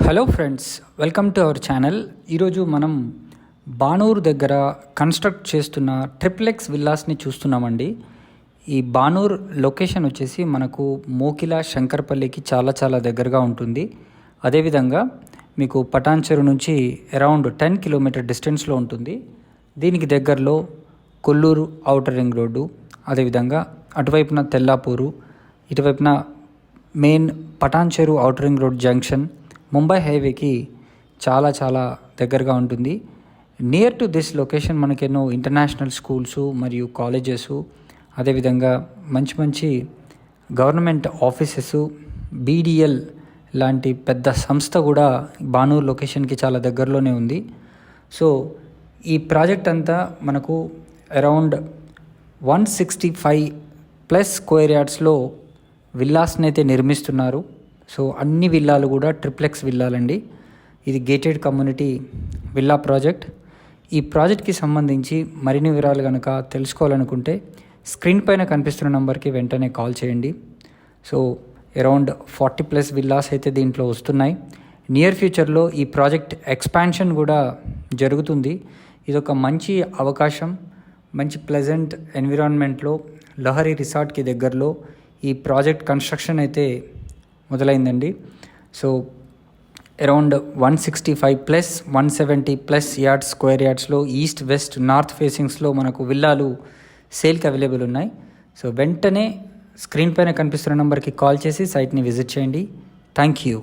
Hello friends, welcome to our channel. ఈరోజు మనం బానూరు దగ్గర కన్స్ట్రక్ట్ చేస్తున్న ట్రిప్లెక్స్ విల్లాస్ని చూస్తున్నామండి. ఈ బానూరు లొకేషన్ వచ్చేసి మనకు మోకిల శంకర్పల్లికి చాలా దగ్గరగా ఉంటుంది. అదేవిధంగా మీకు పటాన్చెరు నుంచి అరౌండ్ 10 కిలోమీటర్ డిస్టెన్స్లో ఉంటుంది. దీనికి దగ్గరలో కొల్లూరు ఔటర్ రింగ్ రోడ్డు, అదేవిధంగా అటువైపున తెల్లాపూరు, ఇటువైపున main Patancheru outer ring road junction Mumbai హైవేకి చాలా దగ్గరగా ఉంటుంది. నియర్ టు దిస్ లొకేషన్ మనకెన్నో ఇంటర్నేషనల్ స్కూల్స్ మరియు కాలేజెస్, అదేవిధంగా మంచి గవర్నమెంట్ ఆఫీసెస్, బీడిఎల్ లాంటి పెద్ద సంస్థ కూడా బానూరు లొకేషన్కి చాలా దగ్గరలోనే ఉంది. సో ఈ ప్రాజెక్ట్ అంతా మనకు అరౌండ్ 165+ స్క్వేర్ యార్డ్స్లో విల్లాస్ని అయితే నిర్మిస్తున్నారు. సో అన్ని విల్లాలు కూడా ట్రిప్లెక్స్ విల్లాలండి. ఇది గేటెడ్ కమ్యూనిటీ విల్లా ప్రాజెక్ట్. ఈ ప్రాజెక్ట్కి సంబంధించి మరిన్ని వివరాలు కనుక తెలుసుకోవాలనుకుంటే స్క్రీన్ పైన కనిపిస్తున్న నెంబర్కి వెంటనే కాల్ చేయండి. సో అరౌండ్ 40+ విల్లాస్ అయితే దీంట్లో వస్తున్నాయి. నియర్ ఫ్యూచర్లో ఈ ప్రాజెక్ట్ ఎక్స్పాన్షన్ కూడా జరుగుతుంది. ఇదొక మంచి అవకాశం. మంచి ప్లెజెంట్ ఎన్విరాన్మెంట్లో లహరి రిసార్ట్కి దగ్గరలో ఈ ప్రాజెక్ట్ కన్స్ట్రక్షన్ అయితే మొదలైందండి. సో అరౌండ్ 165+ 170+ యార్డ్స్, స్క్వేర్ యార్డ్స్లో ఈస్ట్ వెస్ట్ నార్త్ ఫేసింగ్స్లో మనకు విల్లాలు సేల్కి అవైలబుల్ ఉన్నాయి. సో వెంటనే స్క్రీన్ పైన కనిపిస్తున్న నెంబర్కి కాల్ చేసి సైట్ని విజిట్ చేయండి. Thank you.